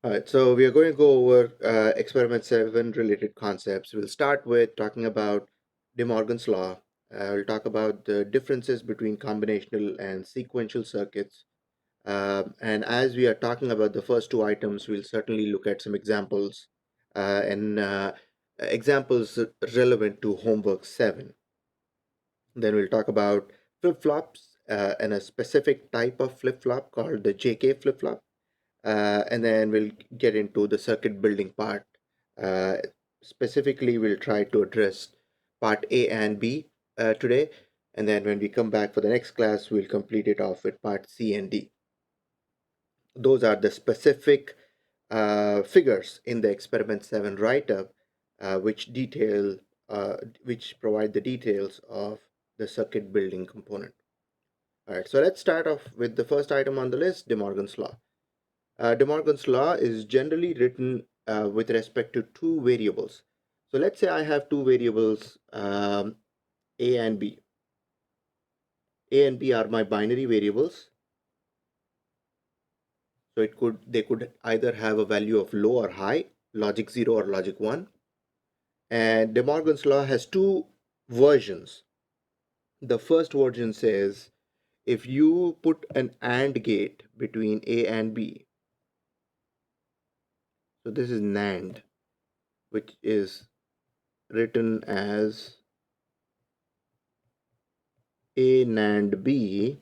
All right, so we are going to go over experiment 7 related concepts. We'll start with talking about DeMorgan's law. We'll talk about the differences between combinational and sequential circuits. And as we are talking about the first two items, we'll certainly look at some examples and examples relevant to homework 7. Then we'll talk about flip-flops and a specific type of flip-flop called the JK flip-flop, and then we'll get into the circuit building part. Uh, Specifically, we'll try to address part A and B today, and then when we come back for the next class, we'll complete it off with part C and D. Those are the specific figures in the experiment 7 write-up, which detail, which provide the details of the circuit building component. All right, so let's start off with the first item on the list, De Morgan's law. De Morgan's law is generally written with respect to two variables. So let's say I have two variables, A and B. A and B are my binary variables. So they could either have a value of low or high, logic 0 or logic 1. And De Morgan's law has two versions. The first version says if you put an AND gate between A and B, so this is NAND, which is written as A NAND B,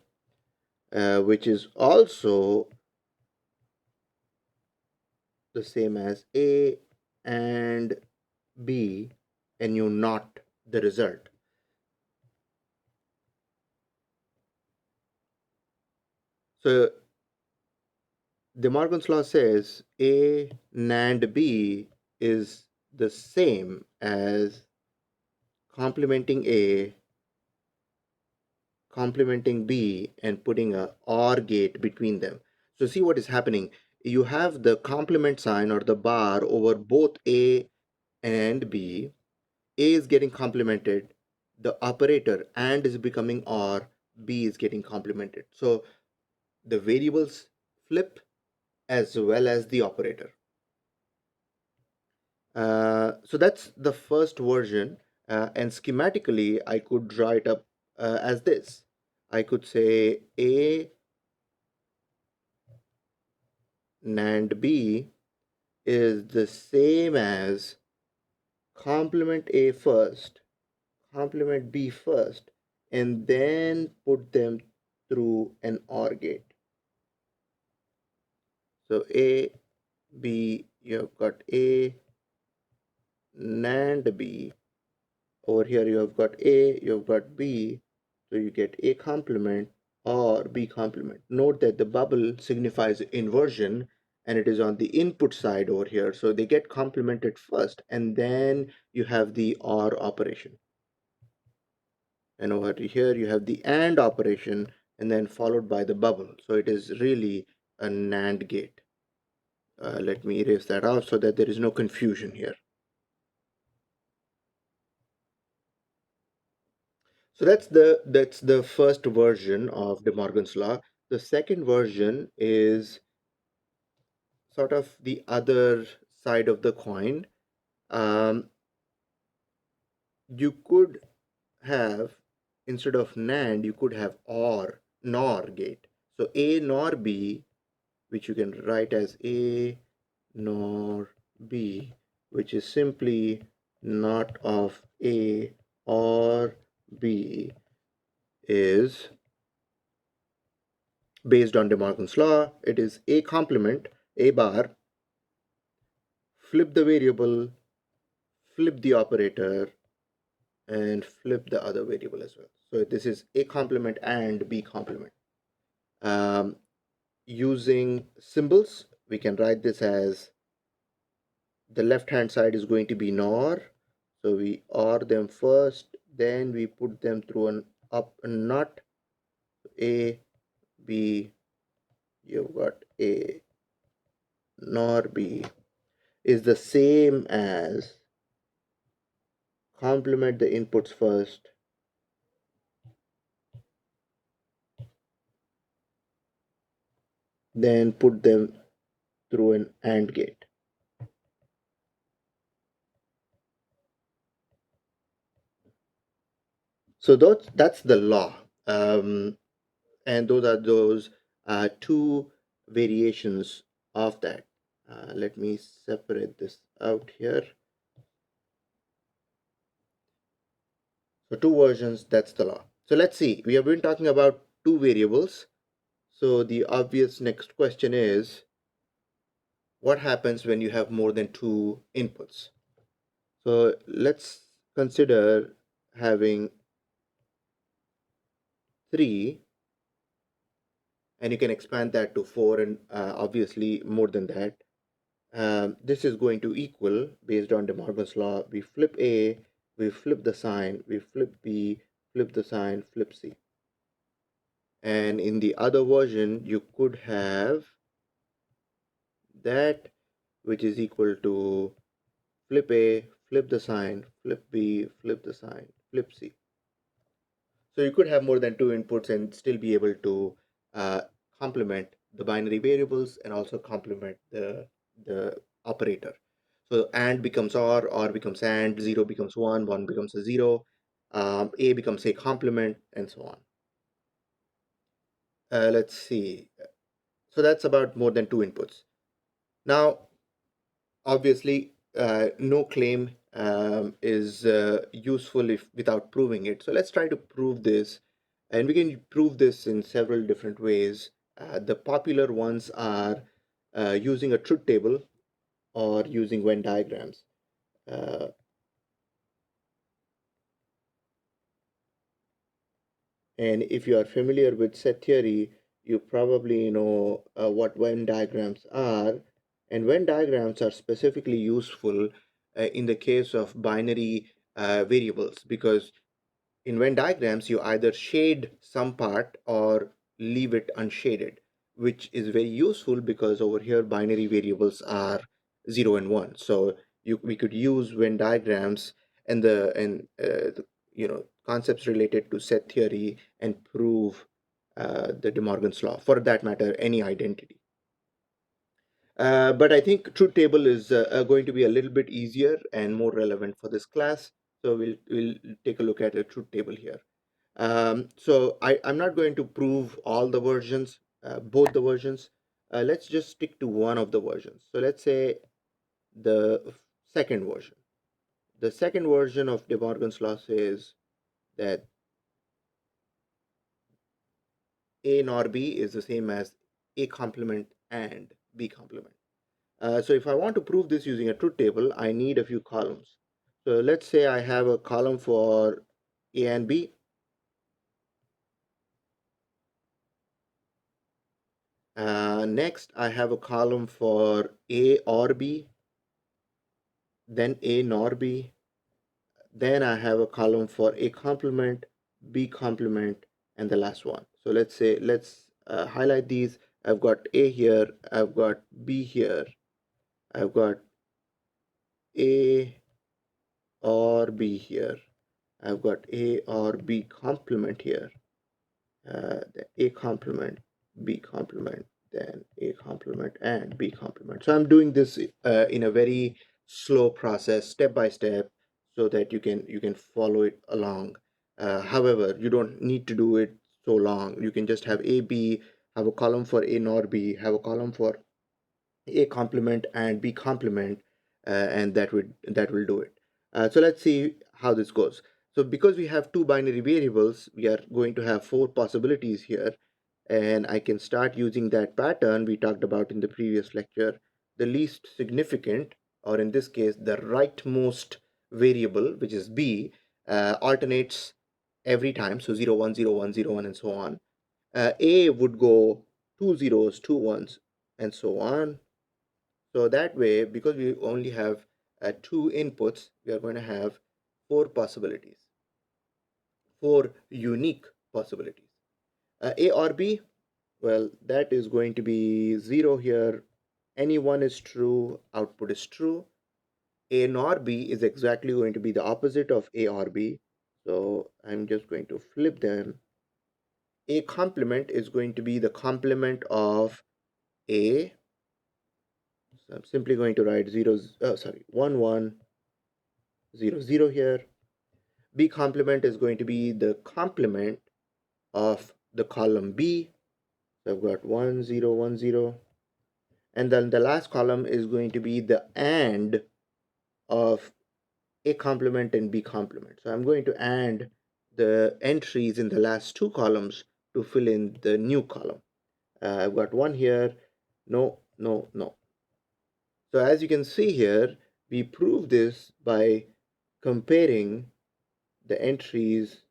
which is also the same as A and B, and you not the result. So De Morgan's law says A NAND B is the same as complementing A, complementing B, and putting a OR gate between them. So see what is happening. You have the complement sign or the bar over both A and B. A is getting complemented, the operator AND is becoming OR, B is getting complemented. So the variables flip as well as the operator. So that's the first version, and schematically I could draw it up as this. I could say A NAND B is the same as complement A first, complement B first, and then put them through an OR gate. So A, B, you've got A, NAND B. Over here you have got A, you've got B, so you get A complement or B complement. Note that the bubble signifies inversion and it is on the input side over here, so they get complemented first and then you have the OR operation. And over here you have the AND operation and then followed by the bubble. So it is really a NAND gate. Let me erase that out so that there is no confusion here. So that's the first version of De Morgan's law. The second version is sort of the other side of the coin. You could have, instead of NAND, you could have OR, NOR gate. So A NOR B, which you can write as A NOR B, which is simply not of A or B, is based on De Morgan's law. It is A complement, A bar, flip the variable, flip the operator, and flip the other variable as well. So this is A complement and B complement. Using symbols, we can write this as the left hand side is going to be NOR. So we OR them first, then we put them through an up and NOT. A, B, you've got A NOR B is the same as complement the inputs first, then put them through an AND gate. So that's the law. And those are those two variations of that. Let me separate this out here. So two versions, that's the law. So let's see, we have been talking about two variables. So the obvious next question is, what happens when you have more than two inputs? So let's consider having three, and you can expand that to four, and obviously more than that. This is going to equal, based on DeMorgan's law, we flip A, we flip the sign, we flip B, flip the sign, flip C. And in the other version, you could have that, which is equal to flip A, flip the sign, flip B, flip the sign, flip C. So you could have more than two inputs and still be able to uh, complement the binary variables and also complement the operator. So AND becomes OR becomes AND, 0 becomes 1 becomes a 0, A becomes a complement, and so on. Let's see. So that's about more than two inputs. Now, obviously, no claim is useful if without proving it. So let's try to prove this, and we can prove this in several different ways. The popular ones are using a truth table or using Venn diagrams. Uh, and if you are familiar with set theory, you probably know what Venn diagrams are. And Venn diagrams are specifically useful in the case of binary variables, because in Venn diagrams, you either shade some part or leave it unshaded, which is very useful because over here binary variables are 0 and 1. So we could use Venn diagrams and the concepts related to set theory and prove the De Morgan's law, for that matter, any identity. But I think truth table is going to be a little bit easier and more relevant for this class. So we'll take a look at a truth table here. So I'm not going to prove all the versions, both the versions. Let's just stick to one of the versions. So let's say the second version. The second version of De Morgan's law says that A nor B is the same as A complement and B complement. So if I want to prove this using a truth table, I need a few columns. So let's say I have a column for A and B. Next, I have a column for A or B, then A nor B. Then I have a column for A complement, B complement, and the last one. So let's highlight these. I've got A here, I've got B here, I've got A or B here, I've got A or B complement here, the A complement, B complement, then A complement, and B complement. So I'm doing this in a very slow process, step by step, so that you can follow it along. However, you don't need to do it so long. You can just have A, B, have a column for A nor B, have a column for A complement and B complement, and that will do it. So let's see how this goes. So because we have two binary variables, we are going to have four possibilities here, and I can start using that pattern we talked about in the previous lecture. The least significant, or in this case, the rightmost variable, which is B, alternates every time. So 0, 1, 0, 1, 0, 1, and so on. A would go two zeros, two ones, and so on. So that way, because we only have two inputs, we are going to have four possibilities, four unique possibilities. A or B, well, that is going to be 0 here. Any one is true, output is true. A nor B is exactly going to be the opposite of A or B. So I'm just going to flip them. A complement is going to be the complement of A So I'm simply going to write 1 1 0 0 here. B complement is going to be the complement of the column B. So I've got 1 0 1 0, and then the last column is going to be the AND of A complement and B complement. So I'm going to AND the entries in the last two columns to fill in the new column. I've got one here, no, no, no. So as you can see here, we prove this by comparing the entries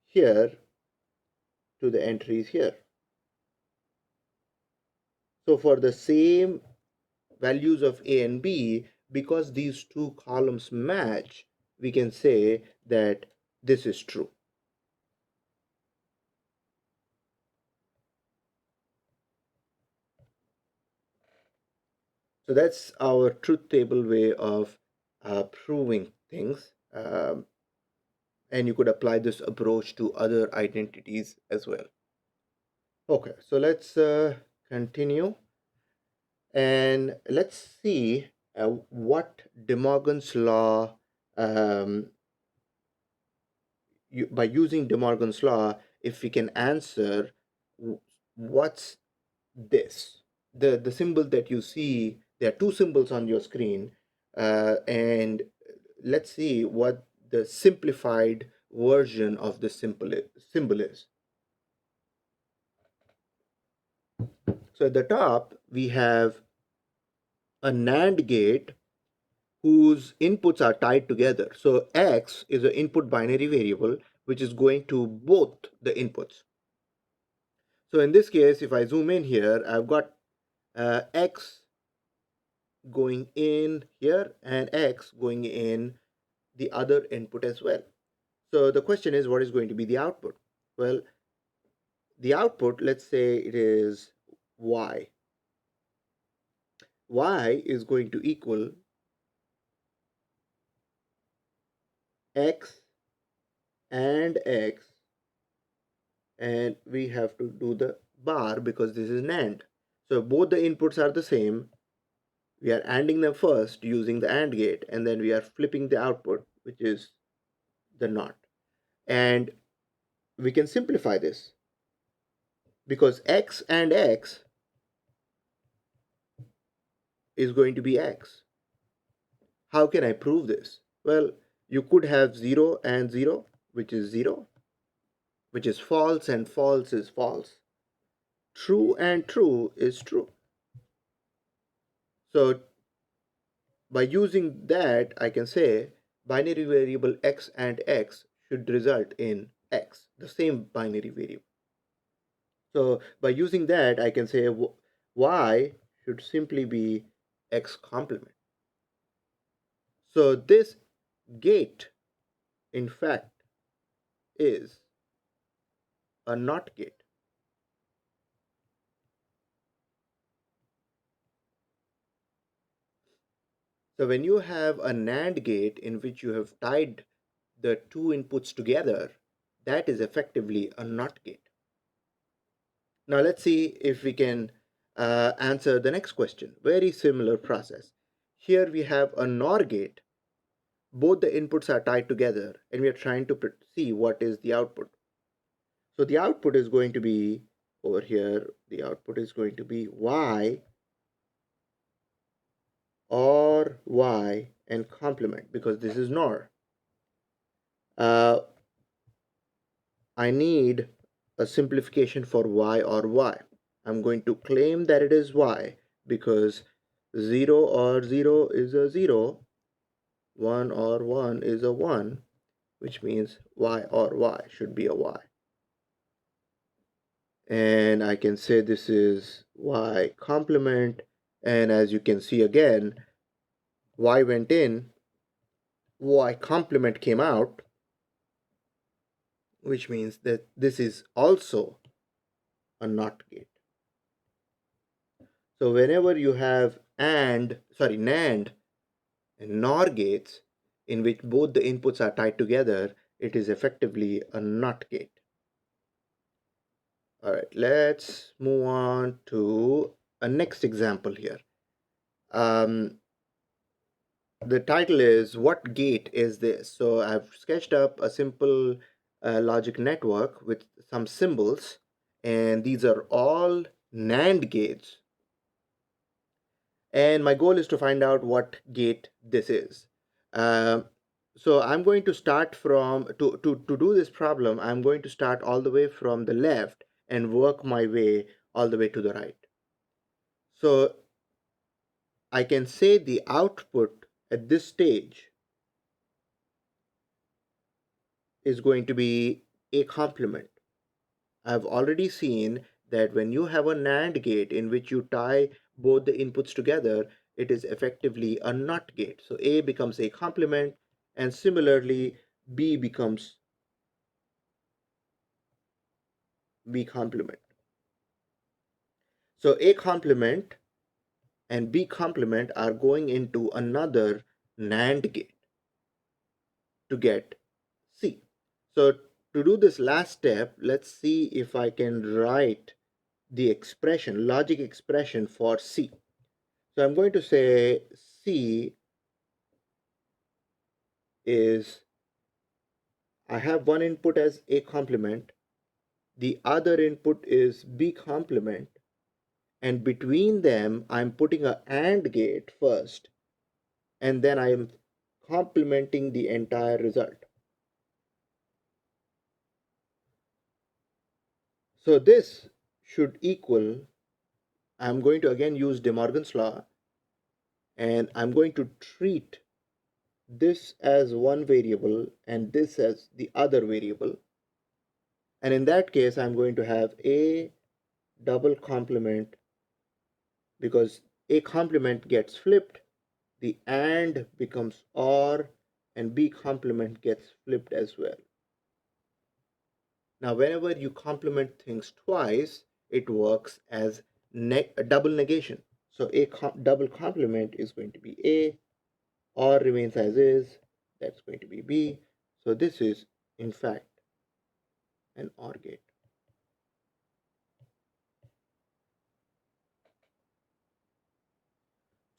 here to the entries here. So for the same values of A and B, because these two columns match, we can say that this is true. So that's our truth table way of proving things. And you could apply this approach to other identities as well. Okay, so let's continue and let's see what DeMorgan's law, um, by using DeMorgan's law, if we can answer what's this. The symbol that you see, there are two symbols on your screen, and let's see what the simplified version of the symbol is. So at the top, we have a NAND gate whose inputs are tied together. So X is an input binary variable which is going to both the inputs. So in this case, if I zoom in here, I've got X going in here and X going in the other input as well. So the question is, what is going to be the output? Well, the output, let's say it is Y. Y is going to equal X and X, and we have to do the bar because this is NAND. So both the inputs are the same. We are ANDing them first using the AND gate, and then we are flipping the output, which is the NOT. And we can simplify this because X and X is going to be X. How can I prove this? Well, you could have 0 and 0, which is 0, which is false, and false is false. True and true is true. So by using that, I can say binary variable X and X should result in X, the same binary variable. So by using that, I can say Y should simply be X complement. So this gate, in fact, is a NOT gate. So when you have a NAND gate in which you have tied the two inputs together, that is effectively a NOT gate. Now let's see if we can answer the next question. Very similar process. Here we have a NOR gate. Both the inputs are tied together and we are trying to see what is the output. So the output is going to be over here, the output is going to be Y or Y and complement because this is NOR. I need a simplification for Y or Y. I'm going to claim that it is Y because 0 or 0 is a 0, 1 or 1 is a 1, which means Y or Y should be a Y. And I can say this is Y complement, and as you can see again, Y went in, Y complement came out, which means that this is also a NOT gate. So whenever you have NAND and NOR gates in which both the inputs are tied together, it is effectively a NOT gate. All right, let's move on to a next example here. Um, the title is What Gate is This? So I've sketched up a simple logic network with some symbols, and these are all NAND gates. And my goal is to find out what gate this is. Um, so I'm going to start from to do this problem. I'm going to start all the way from the left and work my way all the way to the right. So I can say the output at this stage is going to be a complement. I've already seen that when you have a NAND gate in which you tie both the inputs together, it is effectively a NOT gate. So A becomes a complement, and similarly, B becomes B complement. So A complement and B complement are going into another NAND gate to get C. So to do this last step, let's see if I can write the expression, logic expression for C. So I'm going to say C is, I have one input as A complement, the other input is B complement, and between them I'm putting a AND gate first, and then I am complementing the entire result. So this should equal, I'm going to again use DeMorgan's law, and I'm going to treat this as one variable and this as the other variable. And in that case, I'm going to have A double complement, because A complement gets flipped, the AND becomes OR, and B complement gets flipped as well. Now, whenever you complement things twice, it works as a double negation. So double complement is going to be A, OR remains as is, that's going to be B. So this is, in fact, an OR gate.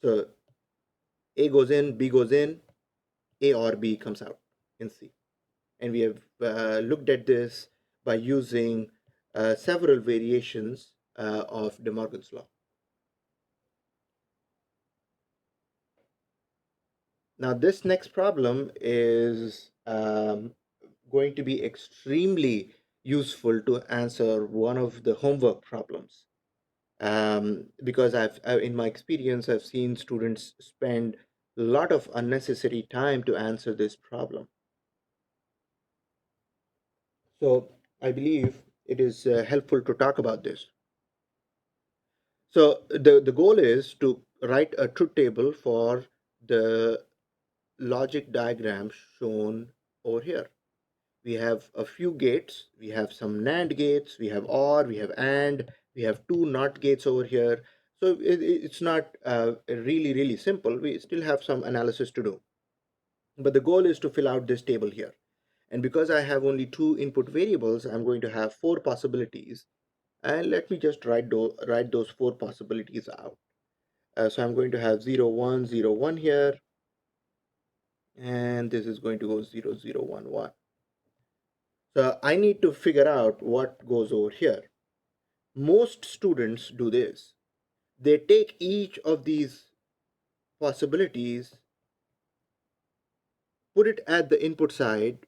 So A goes in, B goes in, A or B comes out in C. And we have looked at this by using several variations of DeMorgan's law. Now, this next problem is going to be extremely useful to answer one of the homework problems. Because in my experience, I've seen students spend a lot of unnecessary time to answer this problem. So I believe it is helpful to talk about this. So the goal is to write a truth table for the logic diagram shown over here. We have a few gates, we have some NAND gates, we have OR, we have AND, we have two NOT gates over here. So it's not really simple. We still have some analysis to do. But the goal is to fill out this table here. And because I have only two input variables, I'm going to have four possibilities. And let me just write those four possibilities out. So I'm going to have 0, 1, 0, 1 here, and this is going to go 0, 0, 1, 1. So I need to figure out what goes over here. Most students do this. They take each of these possibilities, put it at the input side,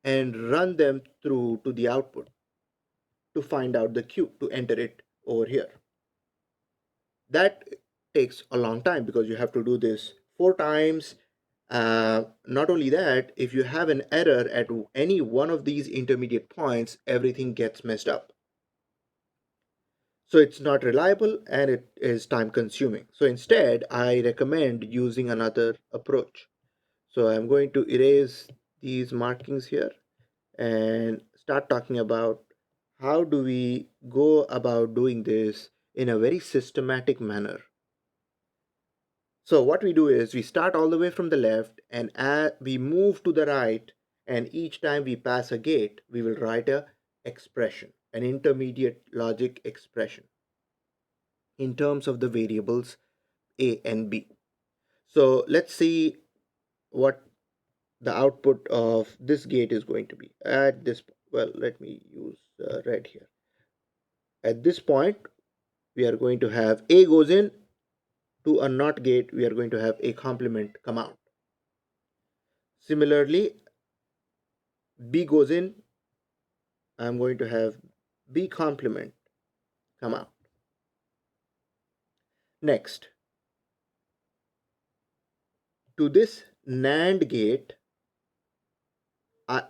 and run them through to the output to find out the Q, to enter it over here. That takes a long time because you have to do this four times. Not only that, if you have an error at any one of these intermediate points, everything gets messed up. So it's not reliable and it is time consuming. So instead, I recommend using another approach. So I'm going to erase these markings here and start talking about how do we go about doing this in a very systematic manner. So what we do is we start all the way from the left and we move to the right, and each time we pass a gate, we will write a expression, an intermediate logic expression in terms of the variables A and B. So let's see what the output of this gate is going to be at this. Well, let me use red here. At this point, we are going to have A goes in to a NOT gate. We are going to have A complement come out. Similarly, B goes in. I'm going to have B complement come out. Next, to this NAND gate,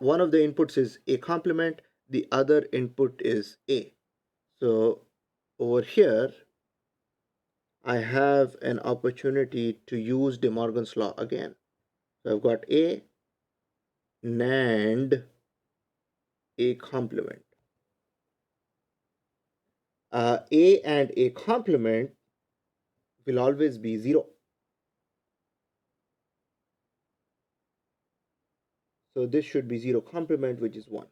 one of the inputs is A complement, the other input is A. So over here, I have an opportunity to use DeMorgan's law again. So I've got A NAND A complement. A and A complement will always be 0. So this should be 0 complement, which is 1.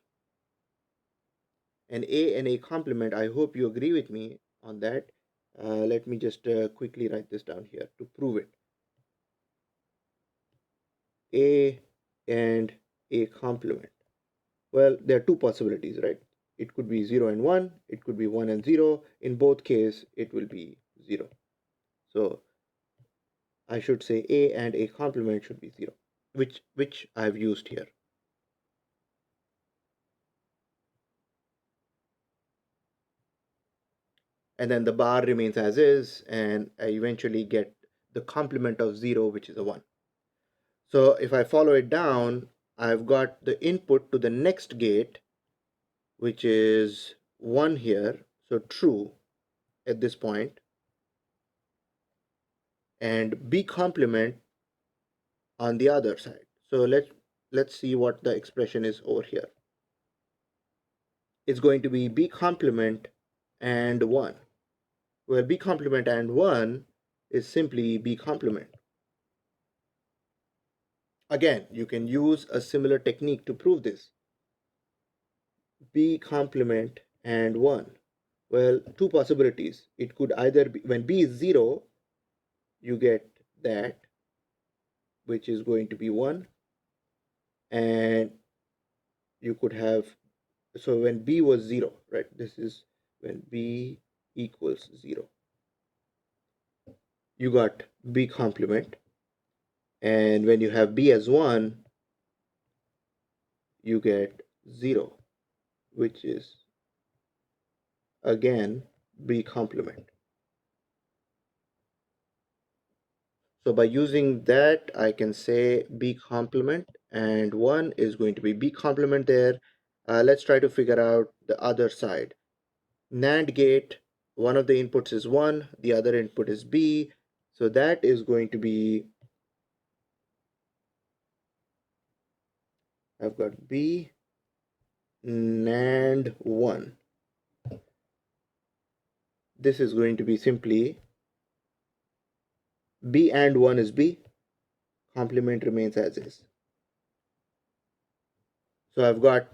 And A complement, I hope you agree with me on that. Let me just quickly write this down here to prove it. A and A complement. Well, there are two possibilities, right? It could be 0 and 1, it could be 1 and 0. In both cases, it will be 0. So I should say A and A complement should be 0, which I've used here. And then the bar remains as is, and I eventually get the complement of 0, which is a 1. So if I follow it down, I've got the input to the next gate, which is 1 here, so true at this point, and B complement on the other side. So let's see what the expression is over here. It's going to be B complement and 1. Well, B complement and 1 is simply B complement. Again, you can use a similar technique to prove this. B complement and 1. Well, two possibilities. It could either be when B is 0, you get that, which is going to be 1, and you could have, so when B was 0, right? This is when B equals 0. You got B complement, and when you have B as 1, you get 0, which is again B complement. So by using that, I can say B complement and 1 is going to be B complement there. Let's try to figure out the other side. NAND gate, one of the inputs is 1, the other input is B. So that is going to be, I've got B NAND 1. This is going to be simply B and 1 is B, complement remains as is. So I've got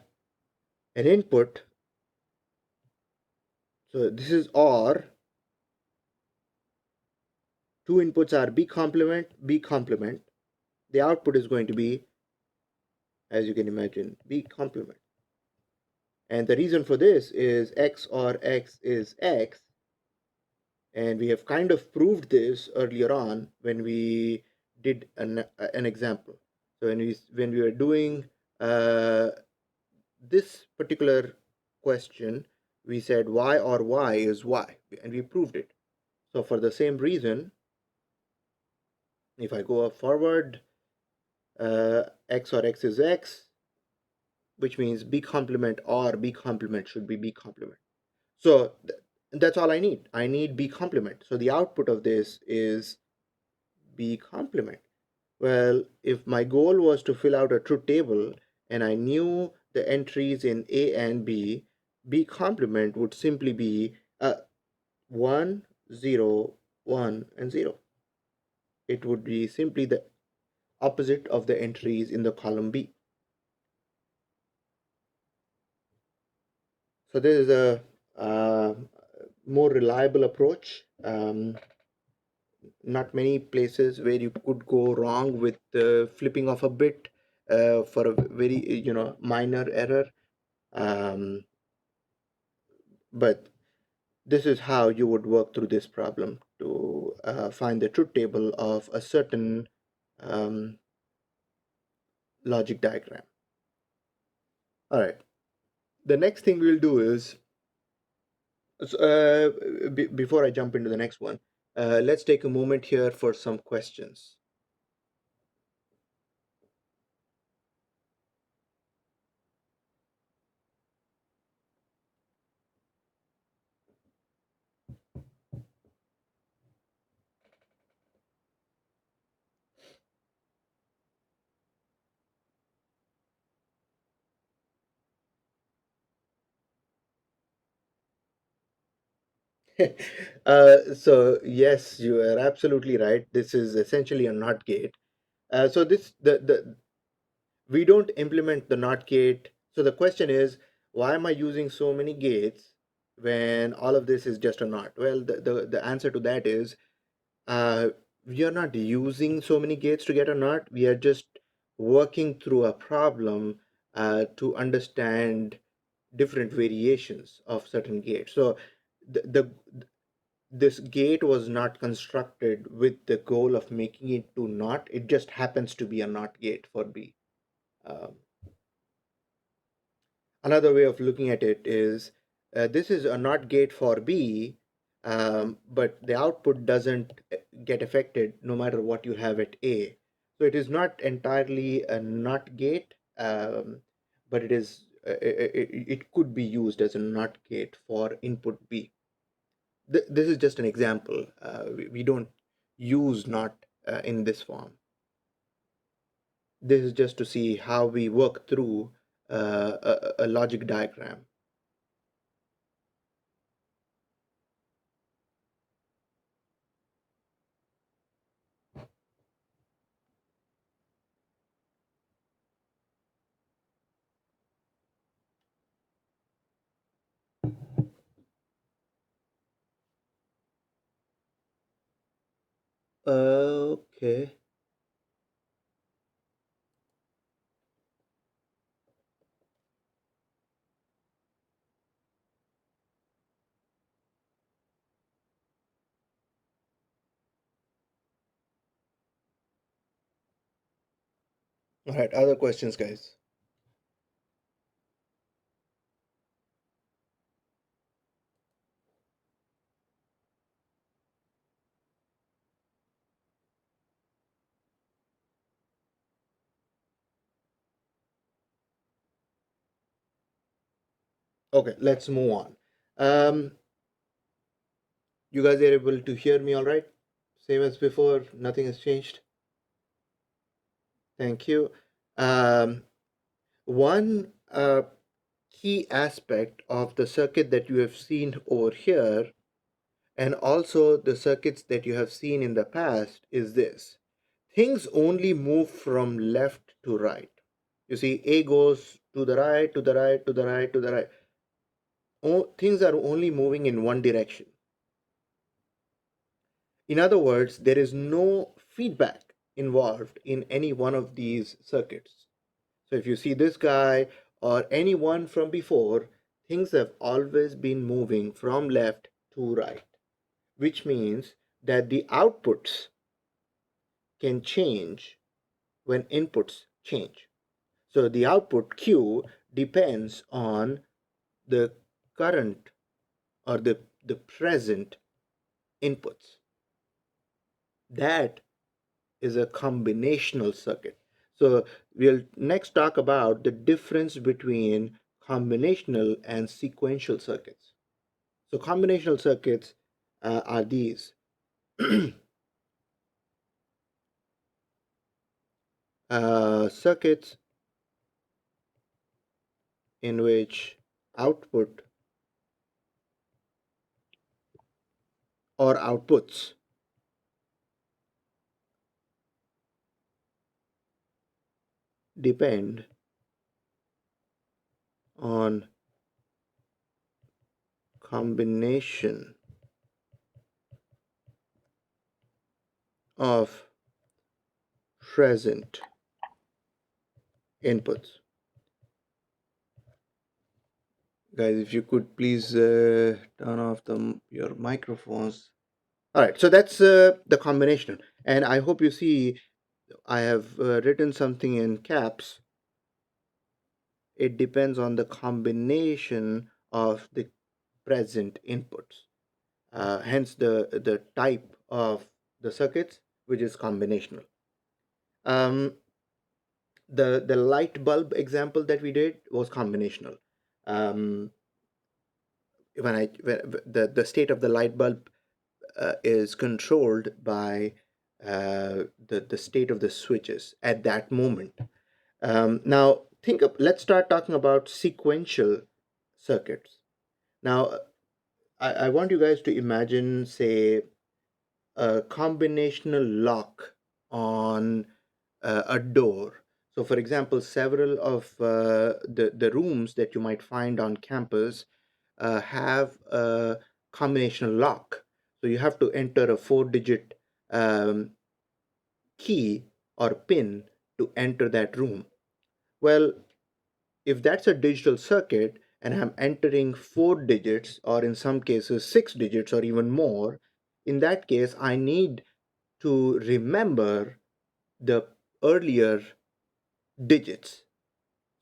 an input. So this is OR. Two inputs are B complement, B complement. The output is going to be, as you can imagine, B complement. And the reason for this is X or X is X. And we have kind of proved this earlier on when we did an example. So when we were doing this particular question, we said Y or Y is Y, and we proved it. So for the same reason, if I go forward, X or X is X, which means B complement or B complement should be B complement. So that's all I need. I need B complement. So the output of this is B complement. Well, if my goal was to fill out a truth table and I knew the entries in A and B, B complement would simply be 1, 0, 1, and 0. It would be simply the opposite of the entries in the column B. So this is a more reliable approach. not many places where you could go wrong with flipping of a bit for a very minor error. um, but this is how you would work through this problem to find the truth table of a certain um, logic diagram. All right, the next thing we'll do is before I jump into the next one, let's take a moment here for some questions. So yes, you are absolutely right. This is essentially a NOT gate. So this the we don't implement the NOT gate. So the question is, why am I using so many gates when all of this is just a NOT? Well, the answer to that is uh, we are not using so many gates to get a NOT. We are just working through a problem to understand different variations of certain gates. So the this gate was not constructed with the goal of making it to not. It just happens to be a not gate for B. Um, Another way of looking at it is this is a not gate for B, but the output doesn't get affected no matter what you have at A. So it is not entirely a not gate, but it is it could be used as a not gate for input B. This is just an example. We don't use not in this form. This is just to see how we work through a logic diagram. Okay. All right. Other questions, guys? Okay, let's move on. Um, you guys are able to hear me all right? Same as before, nothing has changed. Thank you. Um, one key aspect of the circuit that you have seen over here, and also the circuits that you have seen in the past, is this: things only move from left to right. You see, A goes to the right, to the right, to the right, to the right. Things are only moving in one direction. In other words, there is no feedback involved in any one of these circuits. So if you see this guy or any one from before, things have always been moving from left to right, which means that the outputs can change when inputs change. So the output Q depends on the current or the present inputs. That is a combinational circuit. So we'll next talk about the difference between combinational and sequential circuits. So combinational circuits are these circuits in which output or outputs depend on combination of present inputs. Guys, if you could please turn off your microphones. All right, so that's the combination. And I hope you see I have written something in caps. It depends on the combination of the present inputs. Hence the type of the circuits, which is combinational. Um, the light bulb example that we did was combinational. Um, when the state of the light bulb is controlled by the state of the switches at that moment. Now let's start talking about sequential circuits. Now I want you guys to imagine, say, a combinational lock on a door. So, for example, several of the rooms that you might find on campus have a combinational lock. So, you have to enter a four-digit um, key or pin to enter that room. Well, if that's a digital circuit and I'm entering four digits, or in some cases six digits or even more, in that case, I need to remember the earlier digits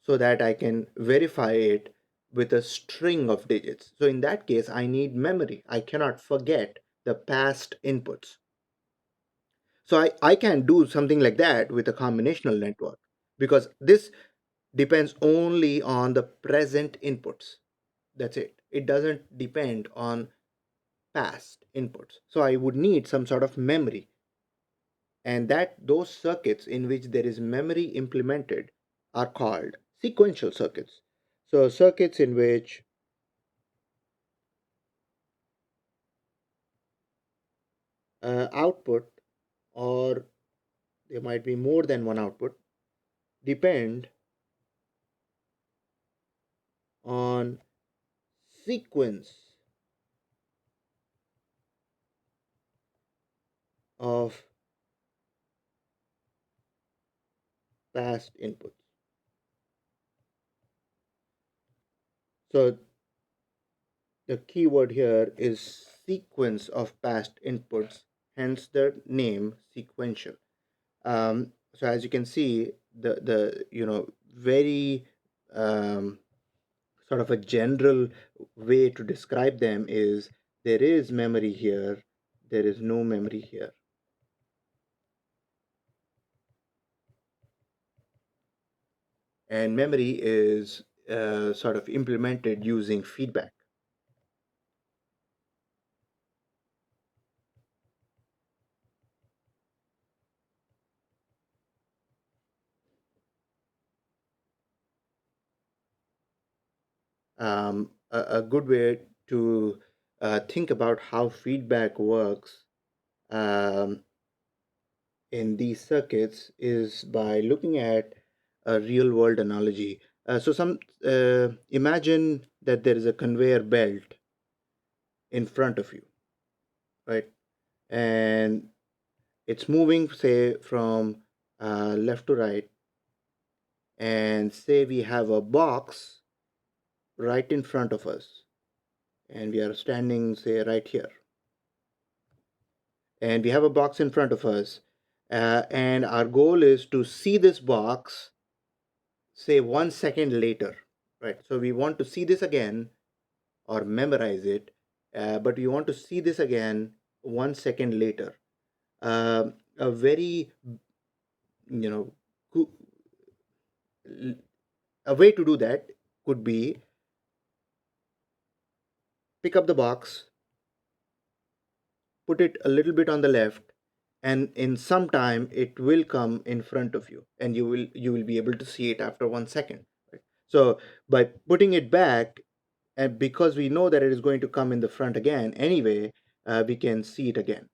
so that I can verify it with a string of digits. So in that case, I need memory. I cannot forget the past inputs. So I can do something like that with a combinational network because this depends only on the present inputs. That's it. It doesn't depend on past inputs. So I would need some sort of memory, and that those circuits in which there is memory implemented are called sequential circuits. So circuits in which output, or there might be more than one output, depend on sequence of past inputs. So the keyword here is sequence of past inputs, hence the name sequential. So as you can see, the very um, sort of a general way to describe them is there is memory here, there is no memory here. And memory is sort of implemented using feedback. A good way to think about how feedback works um, in these circuits is by looking at a real world analogy. So some imagine that there is a conveyor belt in front of you, right? And it's moving, say, from left to right, and say we have a box right in front of us, and we are standing, say, right here, and we have a box in front of us, and our goal is to see this box, say, 1 second later, right? So we want to see this again or memorize it, but we want to see this again 1 second later. A very, you know, a way to do that could be pick up the box, put it a little bit on the left, and in some time it will come in front of you, and you will be able to see it after 1 second. Right? So by putting it back, and because we know that it is going to come in the front again anyway, we can see it again.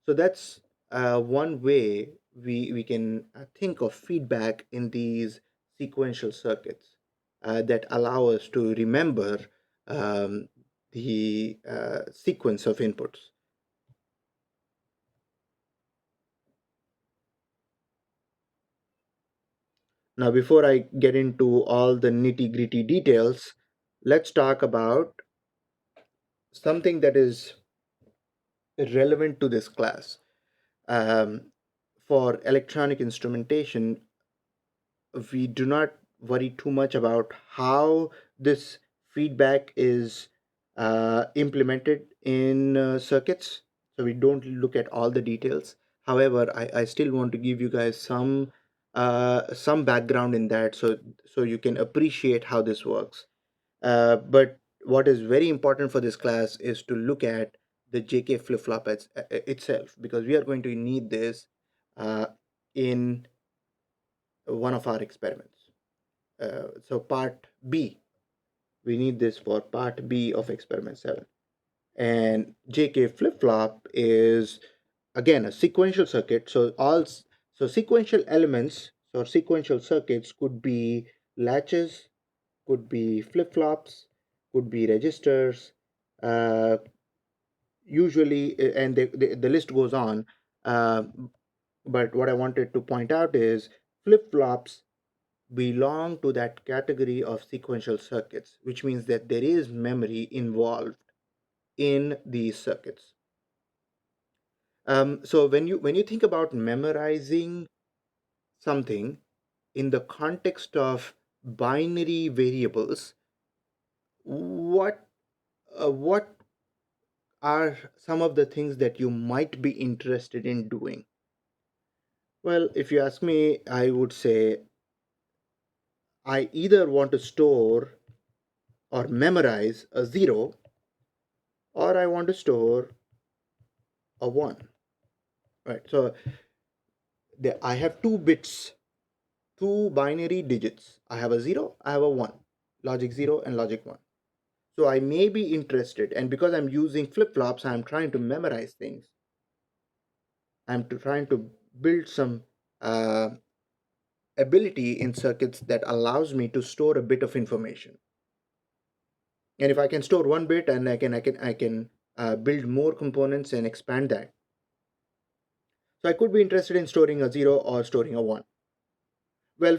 So that's one way we can think of feedback in these sequential circuits that allow us to remember um, the sequence of inputs. Now, before I get into all the nitty gritty details, let's talk about something that is relevant to this class. Um, for electronic instrumentation, we do not worry too much about how this feedback is implemented in circuits. So we don't look at all the details. However, I still want to give you guys some background in that, so you can appreciate how this works. But what is very important for this class is to look at the JK flip-flop itself, because we are going to need this in one of our experiments. So part B, we need this for part B of experiment 7. And JK flip-flop is again a sequential circuit. So sequential elements or sequential circuits could be latches, could be flip-flops, could be registers, uh, usually, and the list goes on. Uh, but what I wanted to point out is flip-flops belong to that category of sequential circuits, which means that there is memory involved in these circuits. So when you think about memorizing something in the context of binary variables, what what are some of the things that you might be interested in doing? Well, if you ask me, I would say I either want to store or memorize a zero, or I want to store a one. Right. So I have two bits, two binary digits. I have a zero, I have a one, logic zero and logic one. So I may be interested, and because I'm using flip flops, I'm trying to memorize things. Trying to build some uh, ability in circuits that allows me to store a bit of information. And if I can store one bit, and I can build more components and expand that. So I could be interested in storing a zero or storing a one. Well,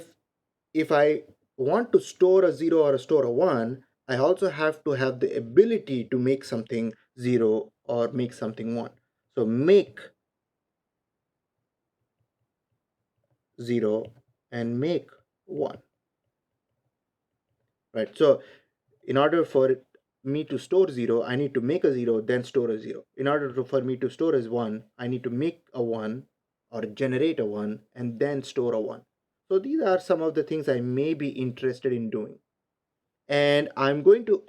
if I want to store a 0 or store a 1, I also have to have the ability to make something 0 or make something 1. So make 0 and make 1. Right. So in order for me to store 0, I need to make a 0, then store a 0. In order for me to store as 1, I need to make a 1 or generate a 1 and then store a 1. So these are some of the things I may be interested in doing. And I'm going to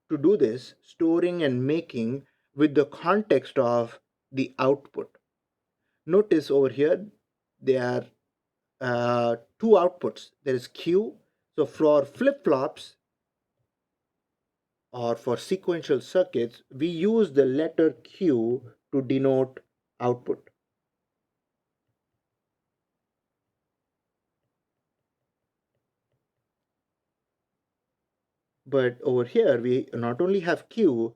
do this storing and making with the context of the output. Notice over here there are two outputs. There is Q. So for flip-flops or for sequential circuits, we use the letter Q to denote output. But over here we not only have Q,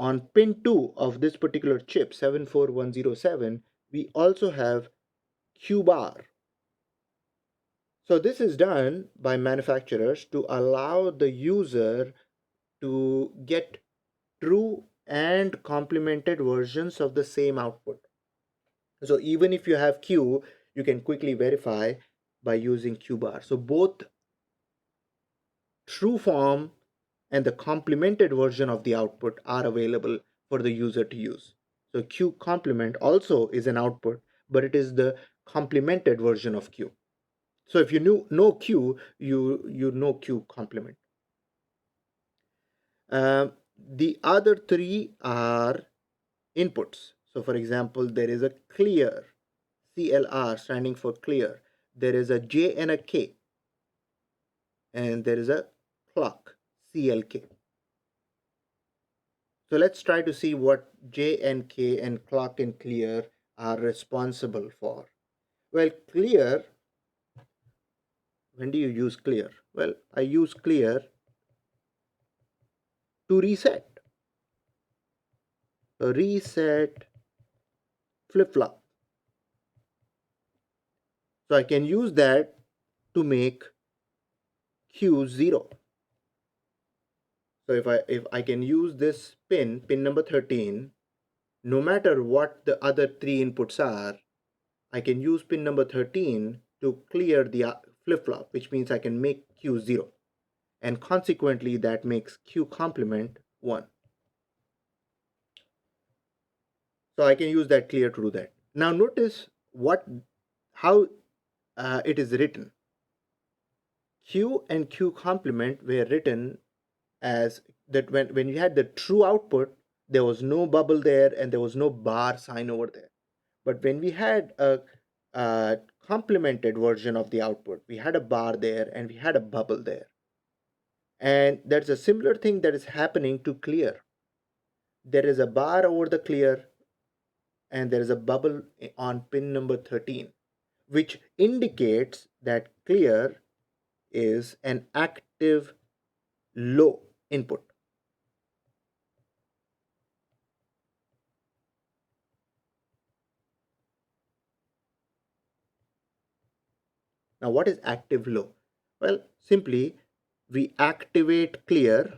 on pin 2 of this particular chip 74107, we also have Q bar. So this is done by manufacturers to allow the user to get true and complemented versions of the same output. So even if you have Q, you can quickly verify by using Q bar. So both true form and the complemented version of the output are available for the user to use. So Q complement also is an output, but it is the complemented version of Q. So if you know Q, you know Q complement. The other three are inputs. So for example, there is a clear, CLR standing for clear. There is a J and a K, and there is a clock, CLK. So let's try to see what J and K and clock and clear are responsible for. Well, clear, when do you use clear? Well, I use clear to reset. So reset flip flop. So I can use that to make Q0. So if I can use this pin number 13, no matter what the other three inputs are, I can use pin number 13 to clear the flip-flop, which means I can make Q0. And consequently, that makes Q complement 1. So I can use that clear to do that. Now notice how it is written. Q and Q complement were written as that when you had the true output, there was no bubble there and there was no bar sign over there. But when we had a complemented version of the output, we had a bar there and we had a bubble there. And there's a similar thing that is happening to clear. There is a bar over the clear and there is a bubble on pin number 13, which indicates that clear is an active low input. Now, what is active low? Well, simply we activate clear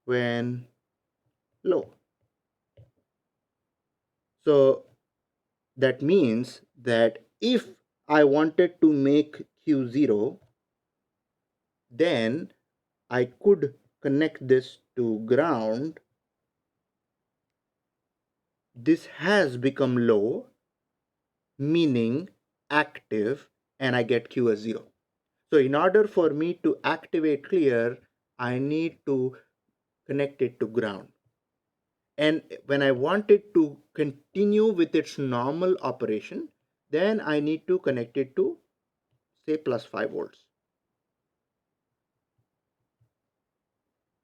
when low. So that means that if I wanted to make Q0, then I could connect this to ground. This has become low, meaning active, and I get Q as 0. So in order for me to activate clear, I need to connect it to ground. And when I want it to continue with its normal operation, then I need to connect it to, say, plus 5 volts.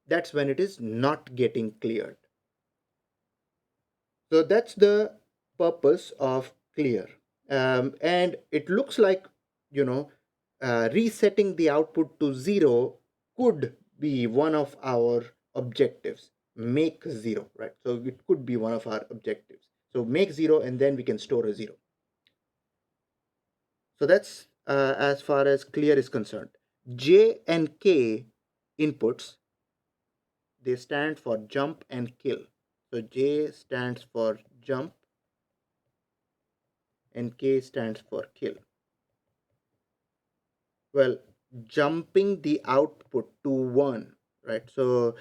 That's when it is not getting cleared. So that's the purpose of clear. And it looks like, you know, resetting the output to 0 could be one of our objectives. Make 0, right? So it could be one of our objectives. So make 0 and then we can store a 0. So that's as far as clear is concerned. J and K inputs, they stand for jump and kill. So J stands for jump and K stands for kill. Well, jumping the output to 1, right? So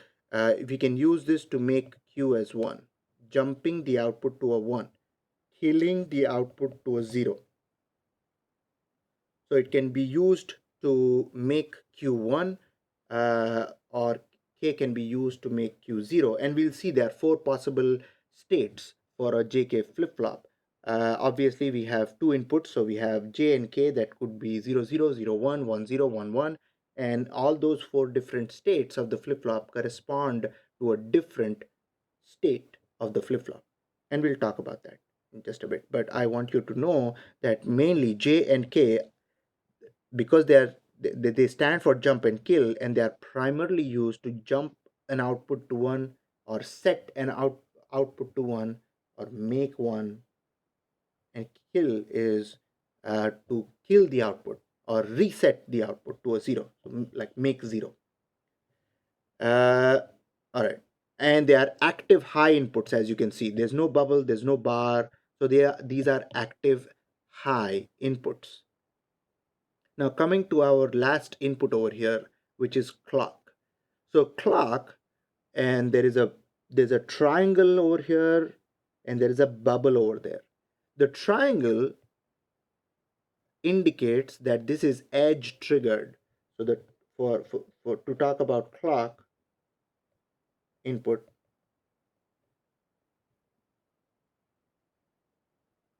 we can use this to make Q as 1. Jumping the output to a 1, killing the output to a 0. So it can be used to make Q1 or K can be used to make Q0. And we'll see there are 4 possible states for a JK flip-flop. Obviously, we have 2 inputs. So we have J and K that could be 0, 0, 0, 1, 1, 0, 1, 1. And all those 4 different states of the flip-flop correspond to a different state of the flip-flop. And we'll talk about that in just a bit. But I want you to know that mainly J and K, because they stand for jump and kill, and they are primarily used to jump an output to 1 or set an output to 1 or make 1, and kill is to kill the output or reset the output to a 0, so like make 0. uh, all right, and they are active high inputs. As you can see, there's no bubble, there's no bar, so these are active high inputs. Now coming to our last input over here, which is clock. So clock, and there's a triangle over here and there is a bubble over there. The triangle indicates that this is edge triggered. So that for to talk about clock input,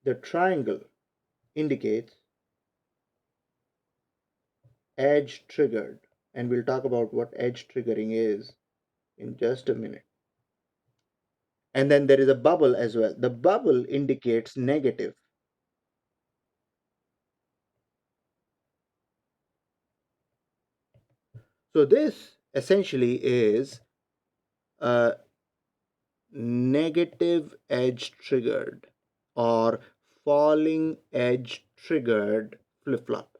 the triangle indicates edge triggered, and we'll talk about what edge triggering is in just a minute. And then there is a bubble as well. The bubble indicates negative. So this essentially is a negative edge triggered. or falling edge triggered flip flop.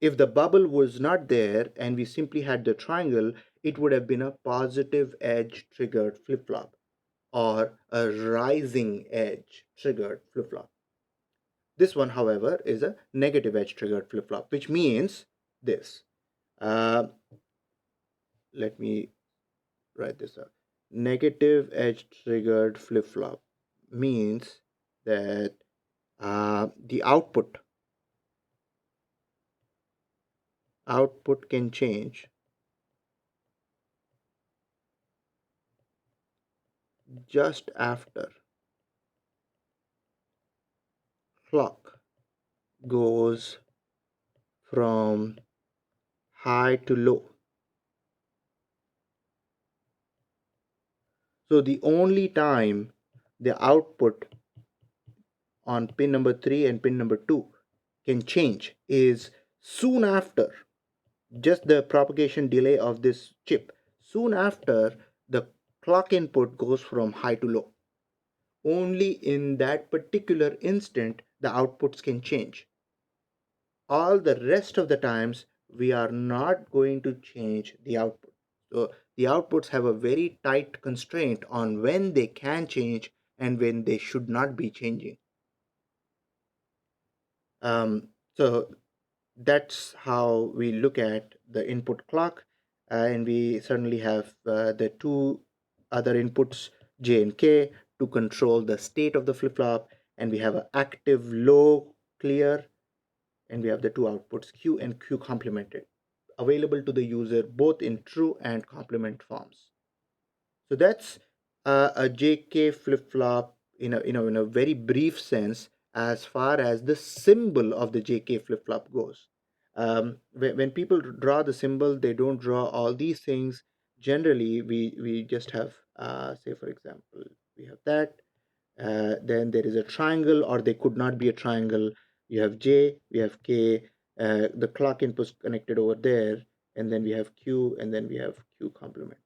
If the bubble was not there and we simply had the triangle, it would have been a positive edge triggered flip flop or a rising edge triggered flip flop. This one, however, is a negative edge triggered flip flop, which means this. Uh, Let me write this up. Negative edge triggered flip flop means that the output can change just after clock goes from high to low. So the only time the output on pin number 3 and pin number 2 can change is soon after, just the propagation delay of this chip, soon after the clock input goes from high to low. Only in that particular instant the outputs can change. All the rest of the times we are not going to change the output. So the outputs have a very tight constraint on when they can change and when they should not be changing. So that's how we look at the input clock, and we certainly have the two other inputs, J and K, to control the state of the flip flop, and we have an active low clear, and we have the two outputs Q and Q complemented, available to the user both in true and complement forms. So that's a JK flip flop in a very brief sense as far as the symbol of the JK flip flop goes. When people draw the symbol, they don't draw all these things. Generally, we just have, say for example, we have that. Then there is a triangle, or they could not be a triangle. You have J, we have K, the clock input connected over there, and then we have Q, and then we have Q complement.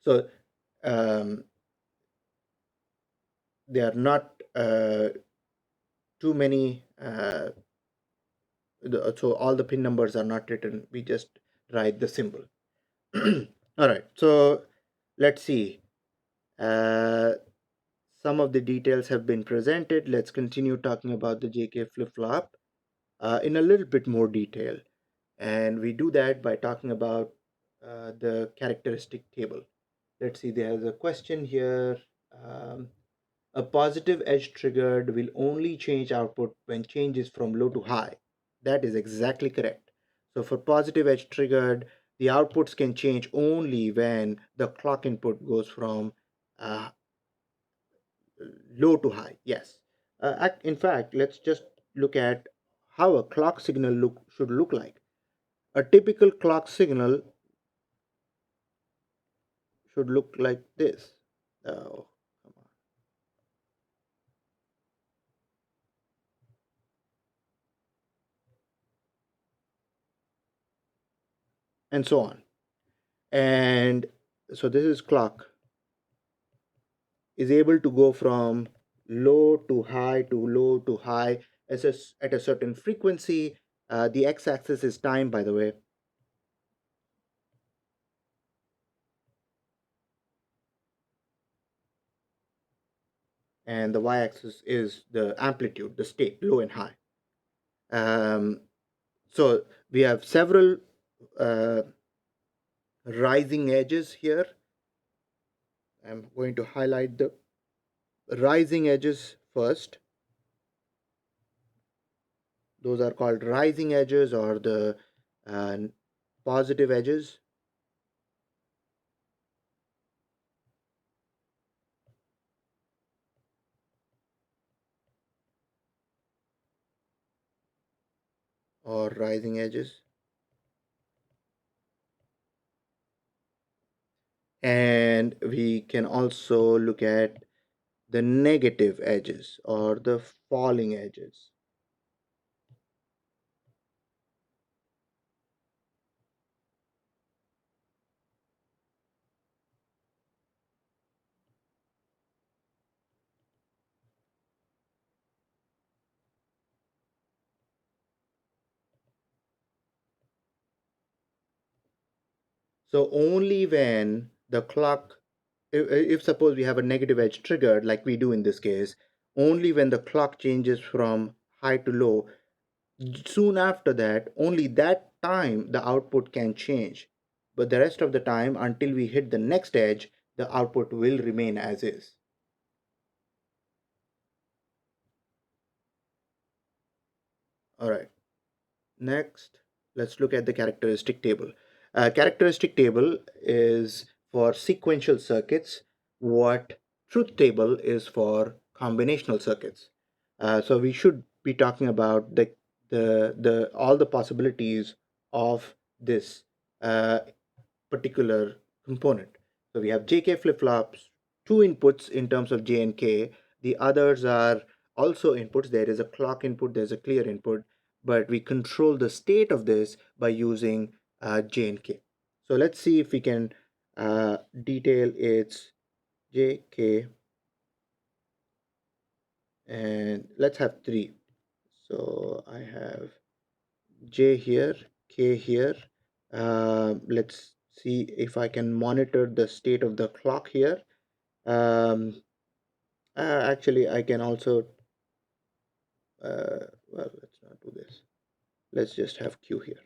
So um, there are not too many. So all the pin numbers are not written. We just write the symbol. All right. So let's see. Uh, some of the details have been presented. Let's continue talking about the JK flip flop in a little bit more detail, and we do that by talking about the characteristic table. Let's see. There's a question here. Um, A positive edge triggered will only change output when changes from low to high. That is exactly correct. So for positive edge triggered, the outputs can change only when the clock input goes from uh, low to high. Yes. In fact, let's just look at how a clock signal should look like. A typical clock signal should look like this. Oh, come on. And so on. And so this is clock is able to go from low to high to low to high at a certain frequency. The x-axis is time, by the way, and the y-axis is the amplitude, the state, low and high. Um, so we have several uh, rising edges here. I'm going to highlight the rising edges first. Those are called rising edges, or the uh, positive edges, or rising edges. And we can also look at the negative edges or the falling edges. So only when the clock, if suppose we have a negative edge triggered, like we do in this case, only when the clock changes from high to low, soon after that, only that time the output can change. But the rest of the time, until we hit the next edge, the output will remain as is. All right. Next, let's look at the characteristic table. Characteristic table is for sequential circuits, what truth table is for combinational circuits. So we should be talking about the all the possibilities of this uh, particular component. So we have JK flip-flops, two inputs in terms of J and K. The others are also inputs. There is a clock input, there's a clear input, but we control the state of this by using J and K. So let's see if we can detail its J, K, and let's have three. So I have J here, K here. Let's see if I can monitor the state of the clock here. Um, Actually, I can also, well, let's not do this. Let's just have Q here.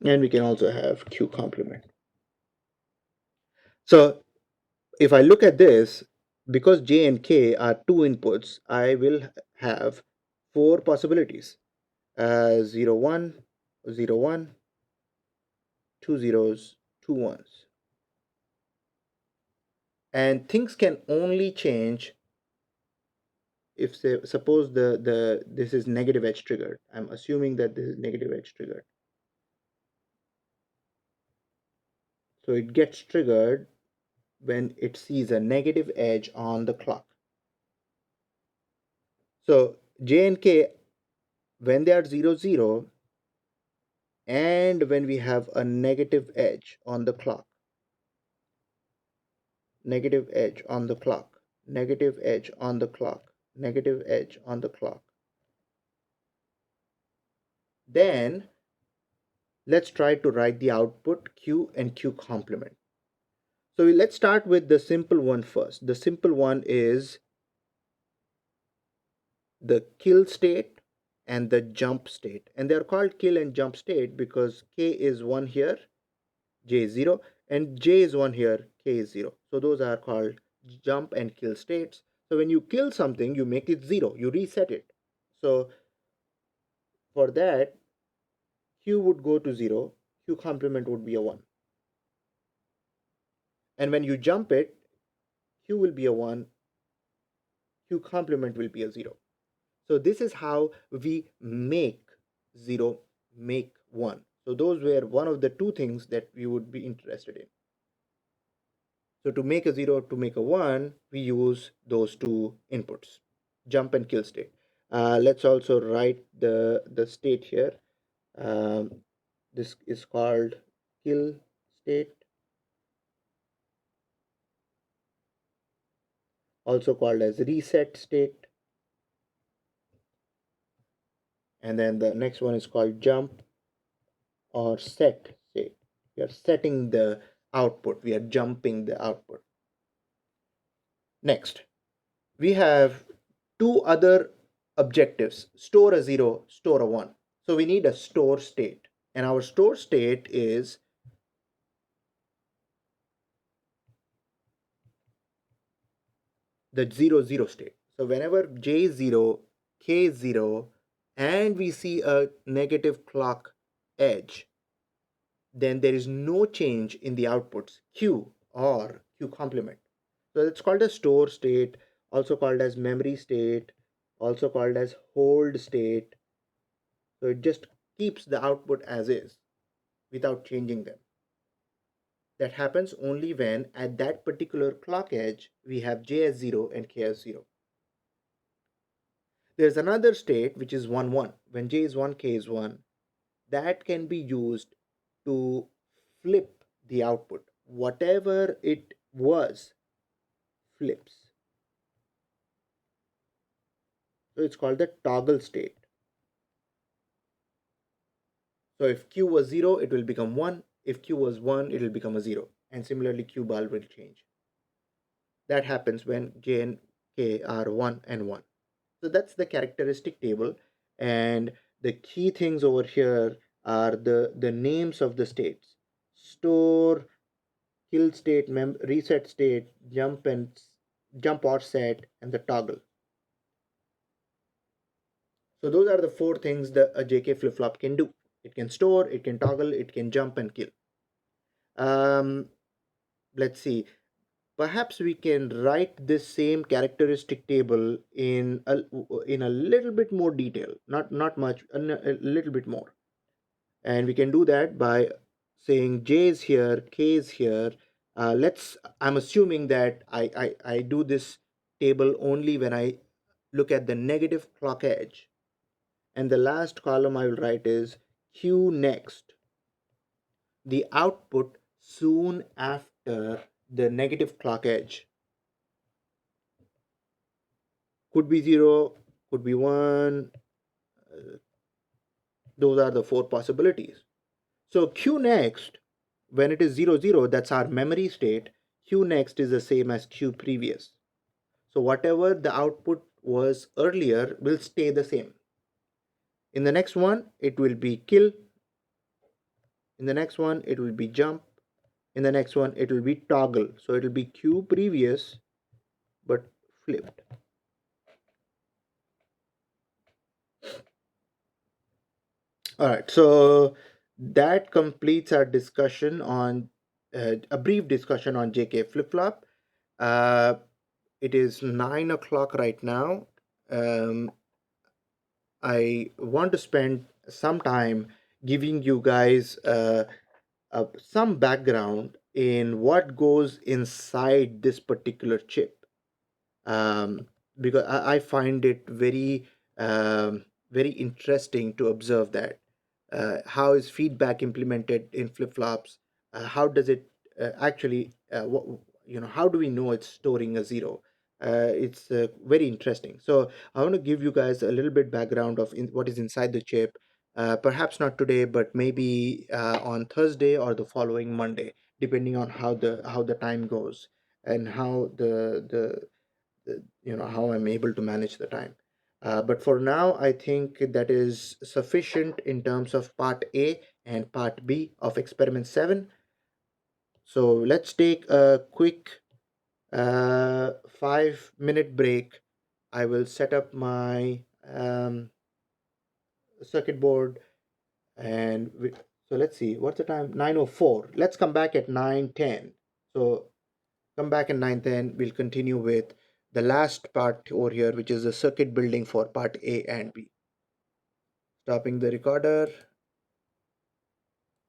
And we can also have Q complement. So if I look at this, because J and K are two inputs, I will have four possibilities. 0, 1, 0, 1, two zeros, two ones. And things can only change if say, suppose the this is negative edge triggered. I'm assuming that this is negative edge triggered. So it gets triggered when it sees a negative edge on the clock. So J and K, when they are 0, 0, and when we have a negative edge on the clock, negative edge on the clock, negative edge on the clock, negative edge on the clock, then let's try to write the output Q and Q complement. So let's start with the simple one first. The simple one is the kill state and the jump state. And they're called kill and jump state because K is 1 here, J is 0, and J is 1 here, K is 0. So those are called jump and kill states. So when you kill something, you make it 0, you reset it. So for that, Q would go to 0, Q complement would be a 1. And when you jump it, Q will be a 1, Q complement will be a 0. So this is how we make 0, make 1. So those were one of the two things that we would be interested in. So to make a 0, to make a 1, we use those two inputs, jump and kill state. Let's also write the state here. Um, this is called kill state, also called as reset state. And then the next one is called jump or set state. We are setting the output, we are jumping the output. Next, we have two other objectives, store a 0, store a 1. So we need a store state, and our store state is the 0, 0 state. So whenever J is 0, K is 0, and we see a negative clock edge, then there is no change in the outputs Q or Q complement. So it's called a store state, also called as memory state, also called as hold state. So it just keeps the output as is without changing them. That happens only when at that particular clock edge we have J as 0 and K as 0. There's another state which is 1 1. When J is 1, K is 1, that can be used to flip the output. Whatever it was flips. So it's called the toggle state. So if Q was 0, it will become 1. If Q was 1, it will become a 0. And similarly, Q bar will change. That happens when J and K are 1 and 1. So that's the characteristic table. And the key things over here are the names of the states: store, kill state, reset state, jump or set, and the toggle. So those are the four things that a JK flip flop can do. It can store, it can toggle, it can jump and kill. Um, let's see. Perhaps we can write this same characteristic table in a little bit more detail, not much, a little bit more. And we can do that by saying J is here, K is here. I'm assuming that I do this table only when I look at the negative clock edge. And the last column I will write is Q next, the output soon after the negative clock edge. Could be 0, could be 1. Those are the four possibilities. So Q next, when it is 0, 0, that's our memory state. Q next is the same as Q previous. So whatever the output was earlier will stay the same. In the next one, it will be kill. In the next one, it will be jump. In the next one, it will be toggle. So it will be Q previous but flipped. All right, so that completes our discussion on a brief discussion on JK flip flop. Uh, it is 9 o'clock right now. Um, I want to spend some time giving you guys some background in what goes inside this particular chip, because I find it very interesting to observe that. How is feedback implemented in flip flops? How does it how do we know it's storing a zero? It's very interesting. So I want to give you guys a little bit background of what is inside the chip. Perhaps not today, but maybe on Thursday or the following Monday, depending on how the time goes and how how I'm able to manage the time. But for now, I think that is sufficient in terms of part A and part B of experiment 7. So let's take a quick 5-minute break. I will set up my circuit board so let's see, what's the time? 9:04. Let's come back at 9:10. So come back at 9:10. We'll continue with the last part over here, which is the circuit building for part A and B. Stopping the recorder.